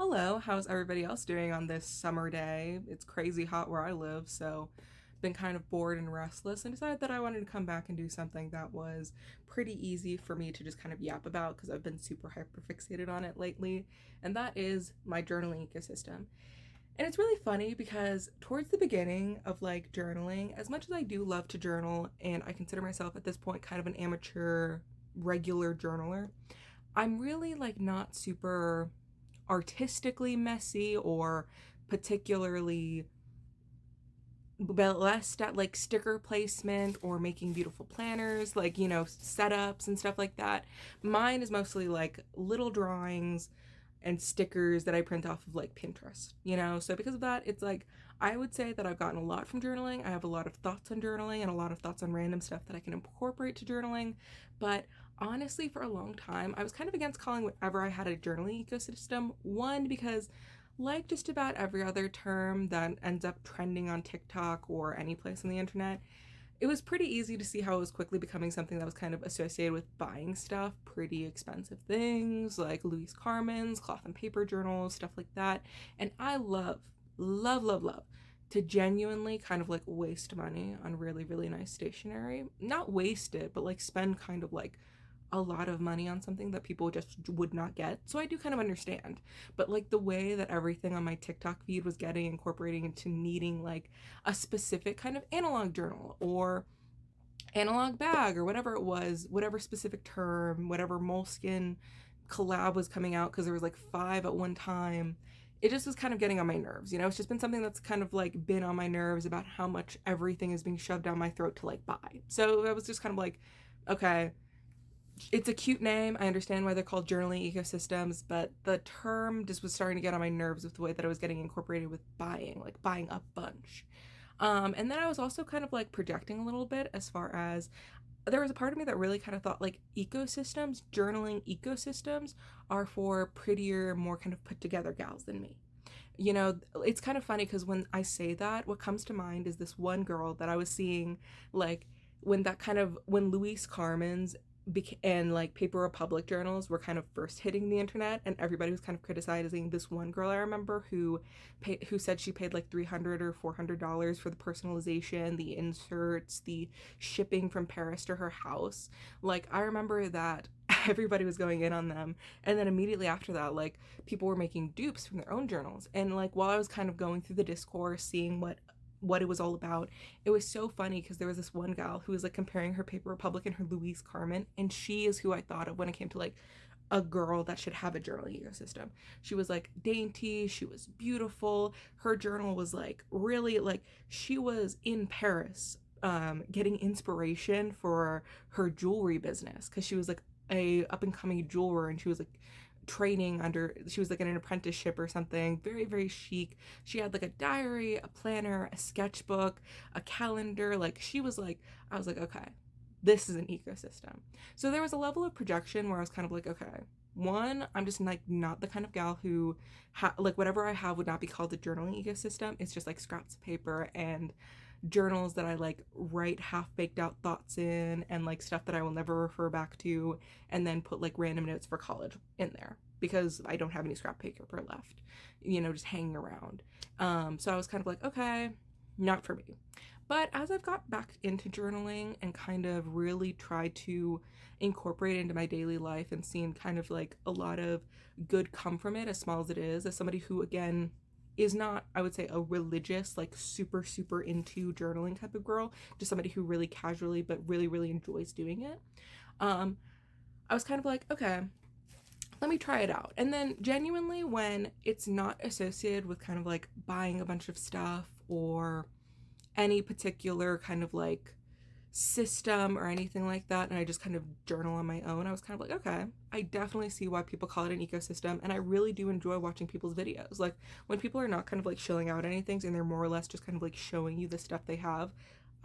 Hello, how's everybody else doing on this summer day? It's crazy hot where I live, so been kind of bored and restless and decided that I wanted to come back and do something that was pretty easy for me to just kind of yap about because I've been super hyper fixated on it lately, and that is my journaling ecosystem. And it's really funny because towards the beginning of like journaling, as much as I do love to journal and I consider myself at this point kind of an amateur regular journaler, I'm really like not super artistically messy or particularly blessed at like sticker placement or making beautiful planners, like, setups and stuff like that. Mine is mostly like little drawings and stickers that I print off of like Pinterest. So because of that, it's like I would say that I've gotten a lot from journaling. I have a lot of thoughts on journaling and a lot of thoughts on random stuff that I can incorporate to journaling. But honestly, for a long time, I was kind of against calling whatever I had a journaling ecosystem. One, because like just about every other term that ends up trending on TikTok or any place on the internet, it was pretty easy to see how it was quickly becoming something that was kind of associated with buying stuff, pretty expensive things like Louise Carmen's cloth and paper journals, stuff like that. And I love to genuinely kind of like waste money on really, really nice stationery. Not waste it, but like spend kind of like a lot of money on something that people just would not get. So I do kind of understand. But like the way that everything on my TikTok feed was getting incorporating into needing like a specific kind of analog journal or analog bag or whatever it was, whatever specific term, whatever Moleskine collab was coming out, because there was like five at one time. It just was kind of getting on my nerves. It's just been something that's kind of like been on my nerves about how much everything is being shoved down my throat to like buy. So I was just kind of like, okay, it's a cute name. I understand why they're called journaling ecosystems, but the term just was starting to get on my nerves with the way that it was getting incorporated with buying, like buying a bunch. And then I was also kind of like projecting a little bit as far as there was a part of me that really kind of thought like ecosystems, journaling ecosystems, are for prettier, more kind of put together gals than me. It's kind of funny because when I say that, what comes to mind is this one girl that I was seeing, like, when Louise Carmen's and like Paper Republic journals were kind of first hitting the internet, and everybody was kind of criticizing this one girl I remember who said she paid like $300 or $400 for the personalization, the inserts, the shipping from Paris to her house. Like, I remember that everybody was going in on them, and then immediately after that, like, people were making dupes from their own journals. And like, while I was kind of going through the discourse, seeing what it was all about, it was so funny because there was this one gal who was like comparing her Paper Republic and her Louise Carmen, and she is who I thought of when it came to like a girl that should have a journaling ecosystem. She was like dainty, she was beautiful, her journal was like really like she was in Paris getting inspiration for her jewelry business because she was like a up and coming jeweler, and she was like she was like in an apprenticeship or something, very very chic. She had like a diary, a planner, a sketchbook, a calendar. Like, she was like, I was like, okay, this is an ecosystem. So there was a level of projection where I was kind of like, okay, one, I'm just like not the kind of gal who like whatever I have would not be called a journaling ecosystem. It's just like scraps of paper and journals that I like write half baked out thoughts in, and like stuff that I will never refer back to, and then put like random notes for college in there because I don't have any scrap paper left, just hanging around. So I was kind of like, okay, not for me. But as I've got back into journaling and kind of really tried to incorporate it into my daily life and seen kind of like a lot of good come from it, as small as it is, as somebody who, again, is not, I would say, a religious, like super, super into journaling type of girl, just somebody who really casually but really, really enjoys doing it. Um, I was kind of like, okay, let me try it out. And then genuinely, when it's not associated with kind of like buying a bunch of stuff or any particular kind of like system or anything like that, and I just kind of journal on my own, I was kind of like, okay, I definitely see why people call it an ecosystem, and I really do enjoy watching people's videos. Like, when people are not kind of like shilling out anything and they're more or less just kind of like showing you the stuff they have,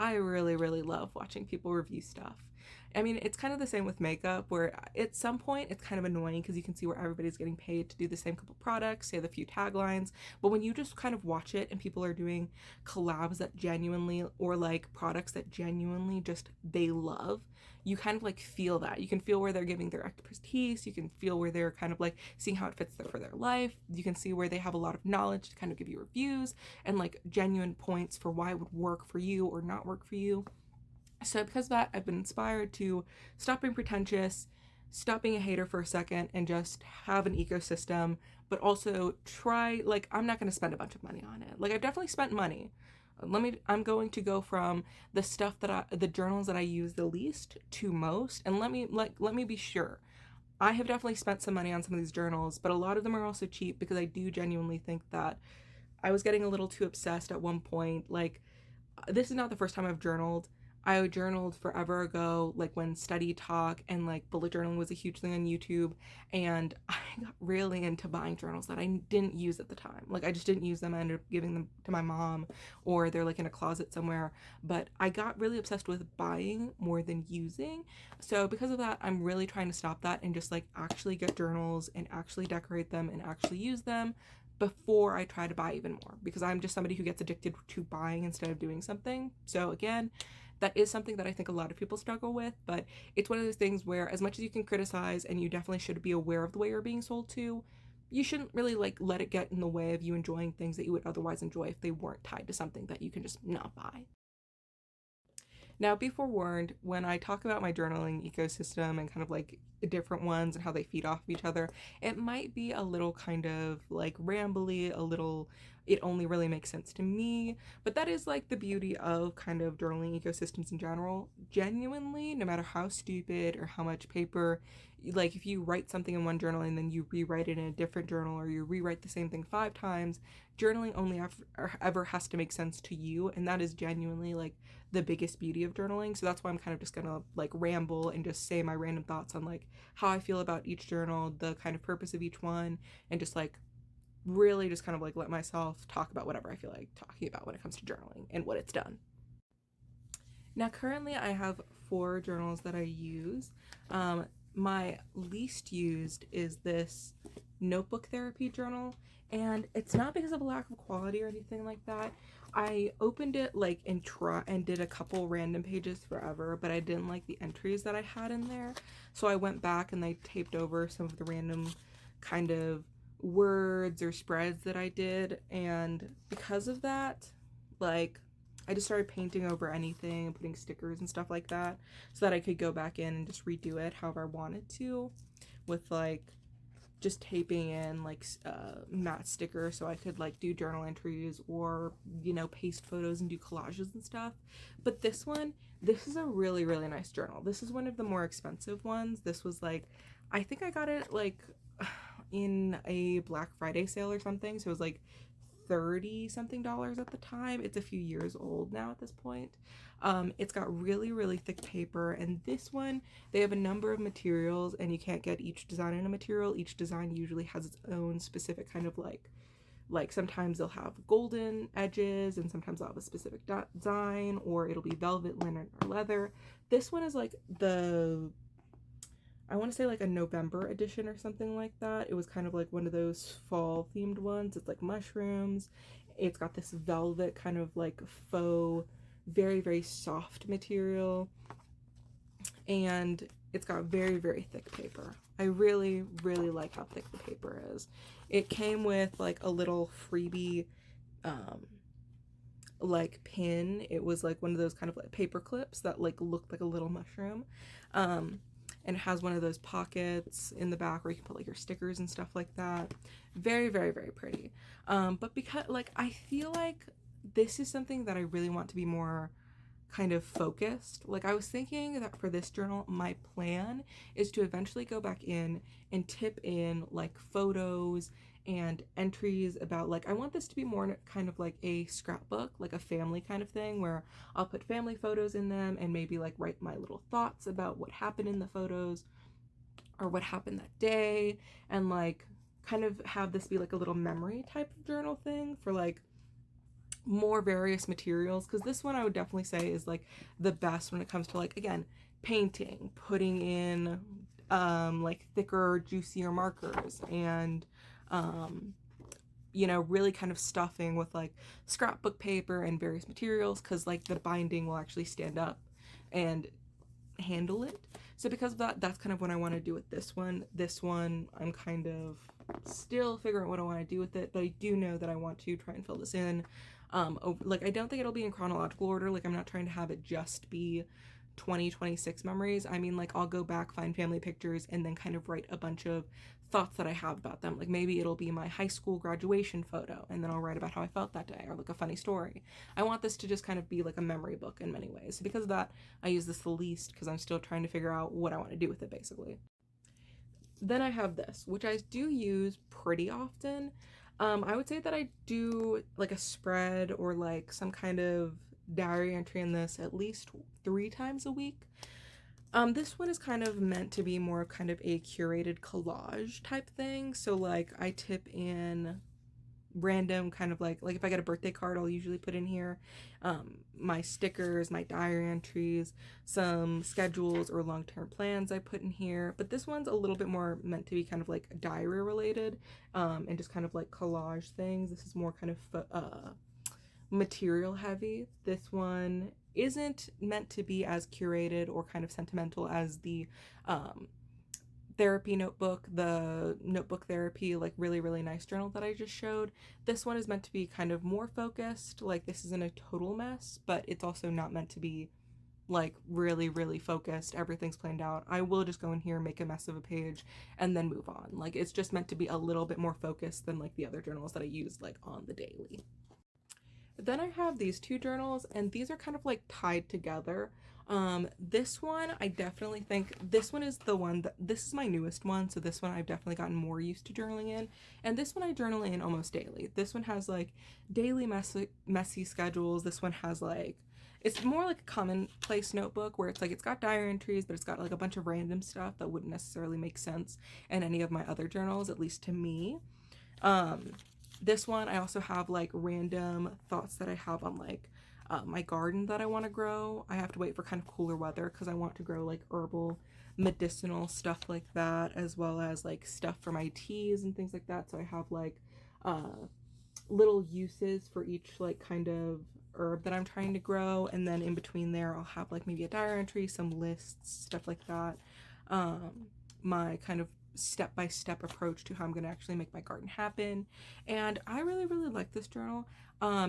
I really, really love watching people review stuff. I mean, it's kind of the same with makeup, where at some point it's kind of annoying because you can see where everybody's getting paid to do the same couple products, say the few taglines. But when you just kind of watch it and people are doing collabs that genuinely, or like products that genuinely just they love, you kind of like feel that. You can feel where they're giving their expertise. You can feel where they're kind of like seeing how it fits for their life. You can see where they have a lot of knowledge to kind of give you reviews and like genuine points for why it would work for you or not work for you. So because of that, I've been inspired to stop being pretentious, stop being a hater for a second, and just have an ecosystem, but also try, like, I'm not going to spend a bunch of money on it. Like, I've definitely spent money. I'm going to go from the stuff the journals that I use the least to most. And let me be sure. I have definitely spent some money on some of these journals, but a lot of them are also cheap because I do genuinely think that I was getting a little too obsessed at one point. Like, this is not the first time I've journaled. I journaled forever ago, like when study talk and like bullet journaling was a huge thing on YouTube. And I got really into buying journals that I didn't use at the time. Like, I just didn't use them. I ended up giving them to my mom, or they're like in a closet somewhere. But I got really obsessed with buying more than using. So because of that, I'm really trying to stop that and just like actually get journals and actually decorate them and actually use them before I try to buy even more, because I'm just somebody who gets addicted to buying instead of doing something. So again, that is something that I think a lot of people struggle with, but it's one of those things where, as much as you can criticize and you definitely should be aware of the way you're being sold to, you shouldn't really like let it get in the way of you enjoying things that you would otherwise enjoy if they weren't tied to something that you can just not buy. Now, be forewarned, when I talk about my journaling ecosystem and kind of like different ones and how they feed off of each other, it might be a little kind of like rambly, a little, it only really makes sense to me. But that is like the beauty of kind of journaling ecosystems in general. Genuinely, no matter how stupid or how much paper, like if you write something in one journal and then you rewrite it in a different journal, or you rewrite the same thing 5 times, journaling only ever has to make sense to you. And that is genuinely like the biggest beauty of journaling. So that's why I'm kind of just gonna like ramble and just say my random thoughts on like how I feel about each journal, the kind of purpose of each one, and just like really just kind of like let myself talk about whatever I feel like talking about when it comes to journaling and what it's done. Now, currently, I have 4 journals that I use. My least used is this notebook therapy journal, and it's not because of a lack of quality or anything like that. I opened it like and did a couple random pages forever, but I didn't like the entries that I had in there, so I went back and I taped over some of the random kind of words or spreads that I did, and because of that, like, I just started painting over anything and putting stickers and stuff like that so that I could go back in and just redo it however I wanted to, with like just taping in like matte stickers so I could like do journal entries, or paste photos and do collages and stuff. But this is a really, really nice journal. This is one of the more expensive ones. This was like, I think I got it like in a Black Friday sale or something, so it was like $30 something at the time. It's a few years old now at this point. It's got really, really thick paper, and this one, they have a number of materials, and you can't get each design in a material. Each design usually has its own specific kind of like sometimes they'll have golden edges, and sometimes they'll have a specific design, or it'll be velvet, linen, or leather. This one is like I want to say like a November edition or something like that. It was kind of like one of those fall themed ones. It's like mushrooms. It's got this velvet kind of like faux, very, very soft material. And it's got very, very thick paper. I really, really like how thick the paper is. It came with like a little freebie like pin. It was like one of those kind of like paper clips that like looked like a little mushroom. And it has one of those pockets in the back where you can put like your stickers and stuff like that. Very, very, very pretty. But because like I feel like this is something that I really want to be more kind of focused. Like, I was thinking that for this journal, my plan is to eventually go back in and tip in like photos and entries about, like, I want this to be more kind of like a scrapbook, like a family kind of thing, where I'll put family photos in them and maybe like write my little thoughts about what happened in the photos or what happened that day, and like kind of have this be like a little memory type of journal thing for like more various materials, because this one I would definitely say is like the best when it comes to like, again, painting, putting in like thicker, juicier markers, and you know, really kind of stuffing with like scrapbook paper and various materials, because like the binding will actually stand up and handle it. So because of that, that's kind of what I want to do with this one. This one, I'm kind of still figuring out what I want to do with it, but I do know that I want to try and fill this in. Like, I don't think it'll be in chronological order. Like, I'm not trying to have it just be 2026 memories. I mean, like, I'll go back, find family pictures, and then kind of write a bunch of thoughts that I have about them. Like, maybe it'll be my high school graduation photo, and then I'll write about how I felt that day, or like a funny story. I want this to just kind of be like a memory book in many ways. So because of that, I use this the least, because I'm still trying to figure out what I want to do with it, basically. Then I have this, which I do use pretty often. I would say that I do like a spread or like some kind of diary entry in this at least 3 times a week. This one is kind of meant to be more kind of a curated collage type thing. So like I tip in random kind of like if I get a birthday card, I'll usually put in here my stickers, my diary entries, some schedules or long-term plans I put in here. But this one's a little bit more meant to be kind of like diary related, and just kind of like collage things. This is more kind of material heavy. This one isn't meant to be as curated or kind of sentimental as the therapy notebook, the notebook therapy, like really, really nice journal that I just showed. This one is meant to be kind of more focused. Like, this isn't a total mess, but it's also not meant to be like really, really focused. Everything's planned out. I will just go in here, make a mess of a page, and then move on. Like, it's just meant to be a little bit more focused than like the other journals that I use like on the daily. Then I have these 2 journals, and these are kind of like tied together. This one, I definitely think this one is the one that this is my newest one, so this one I've definitely gotten more used to journaling in. And this one I journal in almost daily. This one has like daily messy schedules. This one has like it's more like a commonplace notebook where it's like it's got diary entries, but it's got like a bunch of random stuff that wouldn't necessarily make sense in any of my other journals, at least to me. Um, this one I also have like random thoughts that I have on like my garden that I want to grow. I have to wait for kind of cooler weather because I want to grow like herbal, medicinal stuff like that, as well as like stuff for my teas and things like that. So I have like little uses for each like kind of herb that I'm trying to grow, and then in between there I'll have like maybe a diary entry, some lists, stuff like that. My kind of step-by-step approach to how I'm going to actually make my garden happen. And I really, really like this journal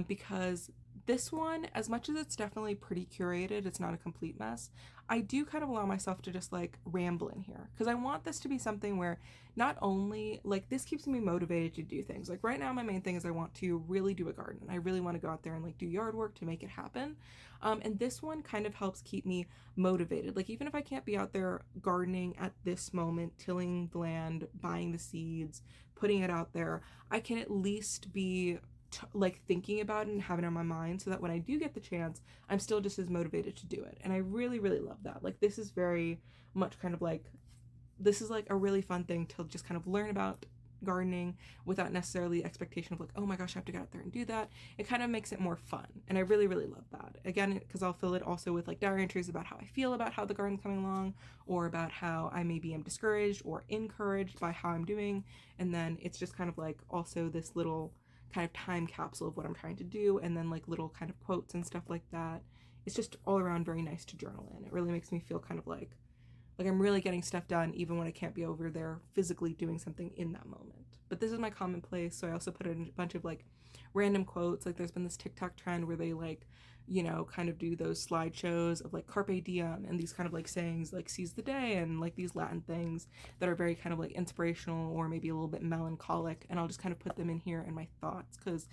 because this one, as much as it's definitely pretty curated, it's not a complete mess, I do kind of allow myself to just like ramble in here because I want this to be something where not only like this keeps me motivated to do things. Like right now my main thing is I want to really do a garden. I really want to go out there and like do yard work to make it happen. And this one kind of helps keep me motivated. Like even if I can't be out there gardening at this moment, tilling the land, buying the seeds, putting it out there, I can at least be like thinking about it and having it on my mind so that when I do get the chance, I'm still just as motivated to do it. And I really, really love that. Like this is very much kind of like, this is like a really fun thing to just kind of learn about gardening without necessarily the expectation of like, oh my gosh, I have to get out there and do that. It kind of makes it more fun. And I really, really love that. Again, because I'll fill it also with like diary entries about how I feel about how the garden's coming along, or about how I maybe am discouraged or encouraged by how I'm doing. And then it's just kind of like also this little kind of time capsule of what I'm trying to do, and then like little kind of quotes and stuff like that. It's just all around very nice to journal in. It really makes me feel kind of like I'm really getting stuff done even when I can't be over there physically doing something in that moment. But this is my commonplace, so I also put in a bunch of like random quotes. Like there's been this TikTok trend where they like, you know, kind of do those slideshows of like carpe diem and these kind of like sayings like seize the day and like these Latin things that are very kind of like inspirational or maybe a little bit melancholic, and I'll just kind of put them in here in my thoughts because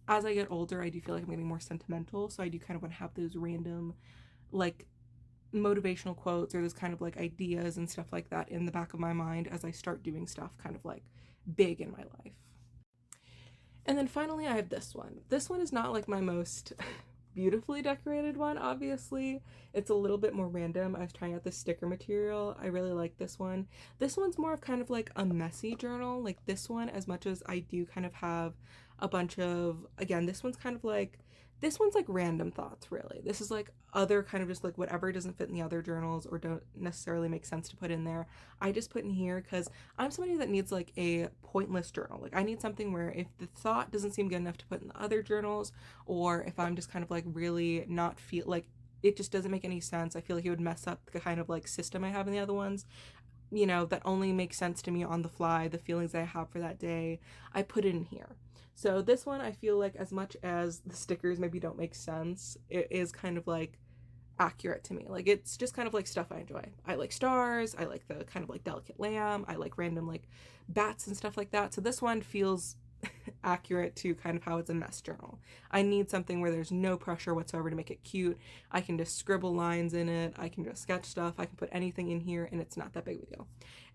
as I get older I do feel like I'm getting more sentimental, so I do kind of want to have those random like motivational quotes or those kind of like ideas and stuff like that in the back of my mind as I start doing stuff kind of like big in my life. And then finally I have this one. This one is not like my most beautifully decorated one, obviously. It's a little bit more random. I was trying out this sticker material. I really like this one. This one's more of kind of like a messy journal. Like this one, as much as I do kind of have a bunch of, again, this one's kind of like This one's like random thoughts, really. This is like other kind of just like whatever doesn't fit in the other journals or don't necessarily make sense to put in there. I just put in here because I'm somebody that needs like a pointless journal. Like I need something where if the thought doesn't seem good enough to put in the other journals, or if I'm just kind of like really not feel like it just doesn't make any sense. I feel like it would mess up the kind of like system I have in the other ones, that only makes sense to me on the fly, the feelings I have for that day. I put it in here. So this one, I feel like as much as the stickers maybe don't make sense, it is kind of like accurate to me. Like it's just kind of like stuff I enjoy. I like stars, I like the kind of like delicate lamb, I like random like bats and stuff like that. So this one feels accurate to kind of how it's a mess journal. I need something where there's no pressure whatsoever to make it cute. I can just scribble lines in it, I can just sketch stuff, I can put anything in here, and it's not that big of a deal.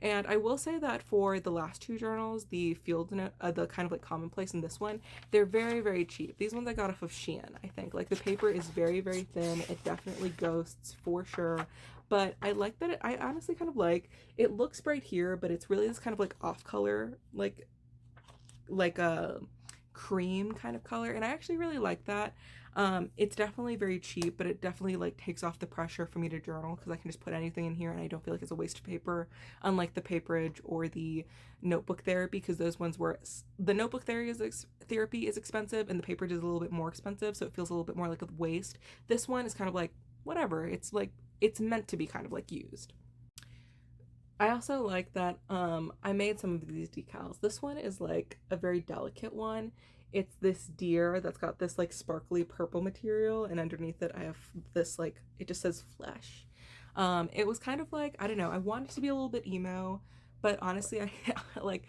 And I will say that for the last two journals, the field note, the kind of like commonplace in this one, they're very, very cheap. These ones I got off of Shein, I think. Like the paper is very, very thin. It definitely ghosts for sure. But I like that I honestly kind of like, it looks bright here, but it's really this kind of like off color, like a cream kind of color, and I actually really like that. It's definitely very cheap, but it definitely like takes off the pressure for me to journal because I can just put anything in here and I don't feel like it's a waste of paper, unlike the Paperage or the Notebook Therapy, because those ones were the Notebook Therapy is expensive and the Paperage is a little bit more expensive, so it feels a little bit more like a waste. This one is kind of like whatever, it's like it's meant to be kind of like used. I also like that I made some of these decals. This one is like a very delicate one. It's this deer that's got this like sparkly purple material, and underneath it I have this like it just says flesh. It was kind of like, I don't know, I wanted to be a little bit emo, but honestly I like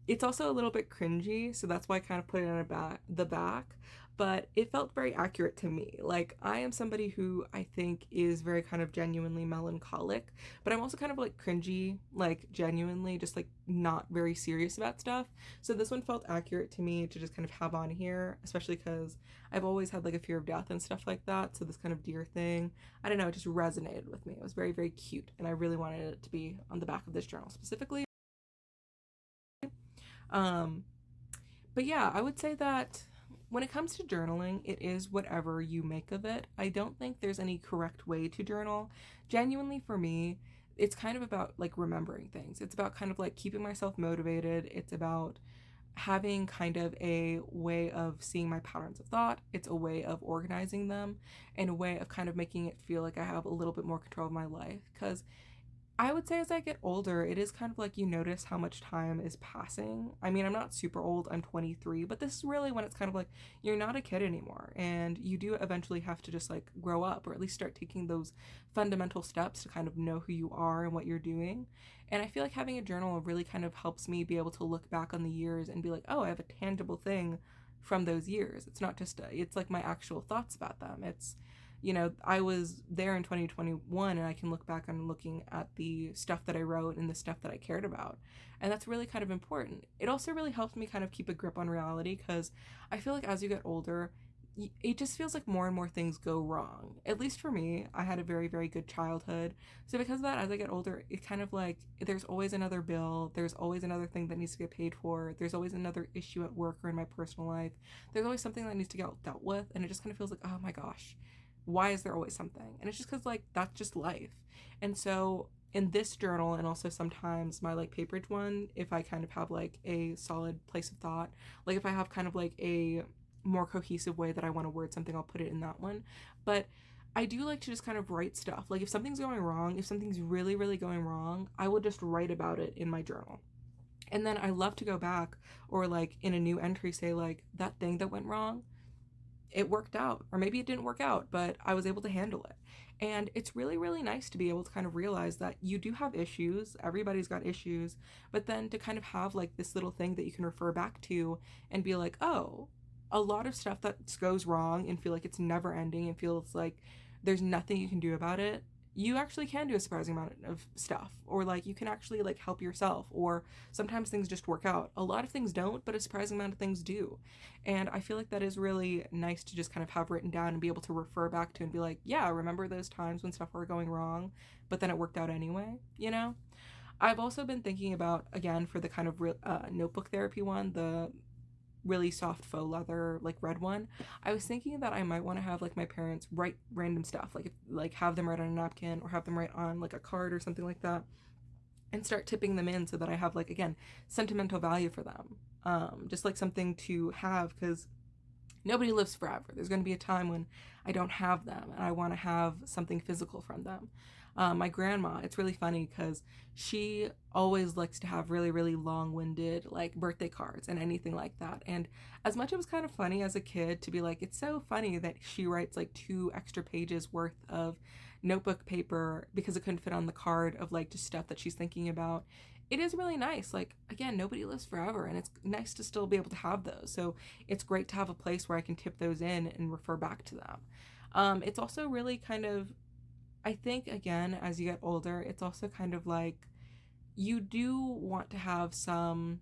it's also a little bit cringy, so that's why I kind of put it on the back. But it felt very accurate to me. Like I am somebody who I think is very kind of genuinely melancholic, but I'm also kind of like cringy, like genuinely just like not very serious about stuff. So this one felt accurate to me to just kind of have on here, especially because I've always had like a fear of death and stuff like that. So this kind of deer thing, I don't know, it just resonated with me. It was very, very cute, and I really wanted it to be on the back of this journal specifically. Um, but yeah, I would say that when it comes to journaling, it is whatever you make of it. I don't think there's any correct way to journal. Genuinely, for me, it's kind of about like remembering things. It's about kind of like keeping myself motivated. It's about having kind of a way of seeing my patterns of thought. It's a way of organizing them, and a way of kind of making it feel like I have a little bit more control of my life. Because I would say as I get older, it is kind of like you notice how much time is passing. I mean, I'm not super old, I'm 23, but this is really when it's kind of like you're not a kid anymore, and you do eventually have to just like grow up, or at least start taking those fundamental steps to kind of know who you are and what you're doing. And I feel like having a journal really kind of helps me be able to look back on the years and be like, oh, I have a tangible thing from those years. It's not just, it's like my actual thoughts about them. It's, I was there in 2021, and I can look back on looking at the stuff that I wrote and the stuff that I cared about. And that's really kind of important. It also really helps me kind of keep a grip on reality, because I feel like as you get older, it just feels like more and more things go wrong. At least for me, I had a very, very good childhood. So because of that, as I get older, it kind of like there's always another bill, there's always another thing that needs to get paid for, there's always another issue at work or in my personal life, there's always something that needs to get dealt with, and it just kind of feels like, oh my gosh, why is there always something? And it's just because like that's just life. And so in this journal, and also sometimes my like Paperage one, if I kind of have like a solid place of thought, like if I have kind of like a more cohesive way that I want to word something, I'll put it in that one. But I do like to just kind of write stuff. Like if something's going wrong, if something's really, really going wrong, I will just write about it in my journal. And then I love to go back, or like in a new entry say like that thing that went wrong, it worked out, or maybe it didn't work out, but I was able to handle it. And it's really, really nice to be able to kind of realize that you do have issues, everybody's got issues, but then to kind of have like this little thing that you can refer back to and be like, oh, a lot of stuff that goes wrong and feel like it's never ending and feels like there's nothing you can do about it, you actually can do a surprising amount of stuff, or like you can actually like help yourself, or sometimes things just work out. A lot of things don't, but a surprising amount of things do. And I feel like that is really nice to just kind of have written down and be able to refer back to and be like, yeah, remember those times when stuff were going wrong, but then it worked out anyway. I've also been thinking about, again, for the kind of Notebook Therapy one, the really soft faux leather, like red one. I was thinking that I might want to have like my parents write random stuff, like have them write on a napkin or have them write on like a card or something like that, and start tipping them in so that I have like, again, sentimental value for them. Just like something to have, because nobody lives forever. There's going to be a time when I don't have them and I want to have something physical from them. My grandma, it's really funny because she always likes to have really, really long winded like birthday cards and anything like that. And as much as it was kind of funny as a kid to be like, it's so funny that she writes like 2 extra pages worth of notebook paper because it couldn't fit on the card of like just stuff that she's thinking about. It is really nice. Like, again, nobody lives forever, and it's nice to still be able to have those. So it's great to have a place where I can tip those in and refer back to them. It's also really kind of, I think, again, as you get older, it's also kind of like you do want to have some,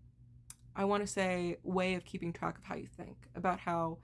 I want to say, way of keeping track of how you think, about how,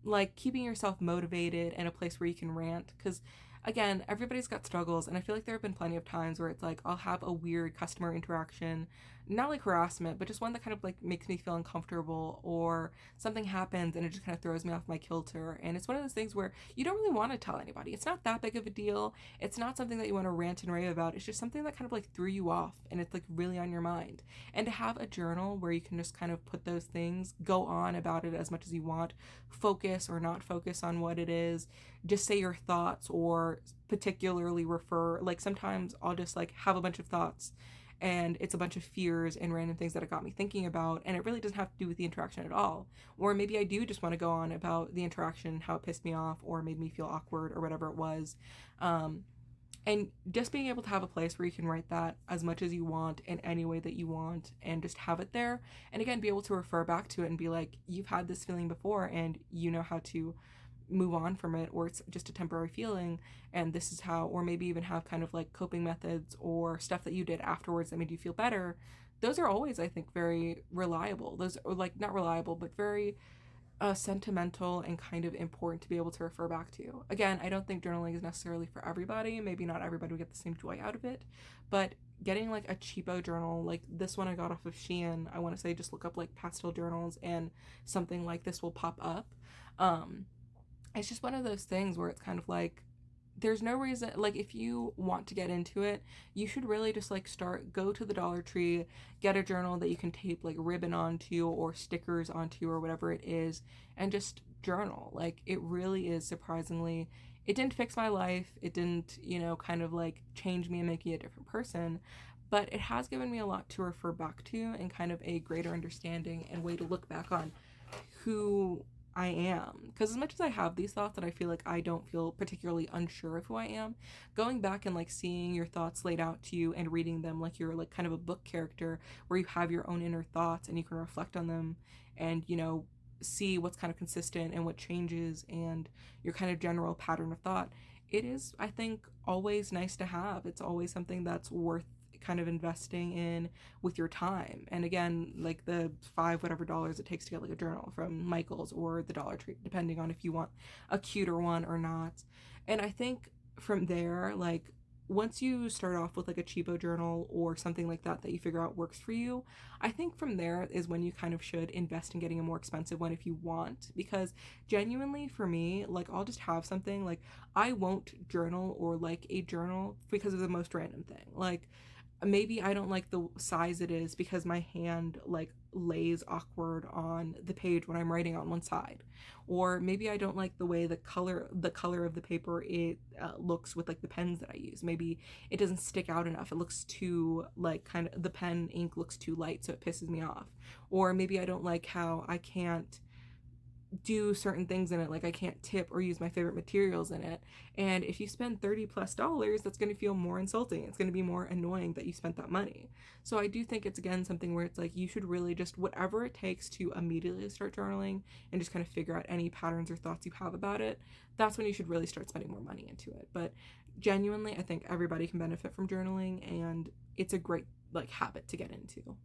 like, keeping yourself motivated and a place where you can rant. Because, again, everybody's got struggles, and I feel like there have been plenty of times where it's like I'll have a weird customer interaction, not like harassment, but just one that kind of like makes me feel uncomfortable, or something happens and it just kind of throws me off my kilter. And it's one of those things where you don't really want to tell anybody. It's not that big of a deal. It's not something that you want to rant and rave about. It's just something that kind of like threw you off and it's like really on your mind. And to have a journal where you can just kind of put those things, go on about it as much as you want, focus or not focus on what it is, just say your thoughts, or particularly refer, like sometimes I'll just like have a bunch of thoughts and it's a bunch of fears and random things that it got me thinking about, and it really doesn't have to do with the interaction at all. Or maybe I do just want to go on about the interaction, how it pissed me off or made me feel awkward or whatever it was. And just being able to have a place where you can write that as much as you want in any way that you want and just have it there, and again be able to refer back to it and be like, you've had this feeling before and you know how to move on from it, or it's just a temporary feeling, and this is how, or maybe even have kind of like coping methods or stuff that you did afterwards that made you feel better. Those are always, I think, very reliable. Those are like not reliable, but very sentimental and kind of important to be able to refer back to. Again, I don't think journaling is necessarily for everybody. Maybe not everybody will get the same joy out of it, but getting like a cheapo journal like this one I got off of Shein, I want to say just look up like pastel journals and something like this will pop up. Um, it's just one of those things where it's kind of like there's no reason, like if you want to get into it, you should really just like go to the Dollar Tree, get a journal that you can tape like ribbon onto or stickers onto or whatever it is, and just journal. Like it really is surprisingly, it didn't fix my life, it didn't, kind of like change me and make me a different person, but it has given me a lot to refer back to and kind of a greater understanding and way to look back on who I am. Because as much as I have these thoughts that I feel like I don't feel particularly unsure of who I am, going back and like seeing your thoughts laid out to you and reading them like you're like kind of a book character where you have your own inner thoughts and you can reflect on them and, see what's kind of consistent and what changes and your kind of general pattern of thought. It is, I think, always nice to have. It's always something that's worth kind of investing in with your time. And again, like the five whatever dollars it takes to get like a journal from Michael's or the Dollar Tree, depending on if you want a cuter one or not. And I think from there, like once you start off with like a cheapo journal or something like that that you figure out works for you, I think from there is when you kind of should invest in getting a more expensive one if you want. Because genuinely for me, like I'll just have something, like I won't journal or like a journal because of the most random thing. Like maybe I don't like the size it is because my hand like lays awkward on the page when I'm writing on one side, or maybe I don't like the way the color of the paper it looks with like the pens that I use. Maybe it doesn't stick out enough, it looks too like kind of the pen ink looks too light, so it pisses me off. Or maybe I don't like how I can't do certain things in it, like I can't tip or use my favorite materials in it. And if you spend $30 plus, that's going to feel more insulting, it's going to be more annoying that you spent that money. So I do think it's again something where it's like you should really just whatever it takes to immediately start journaling and just kind of figure out any patterns or thoughts you have about it. That's when you should really start spending more money into it. But genuinely, I think everybody can benefit from journaling, and it's a great like habit to get into.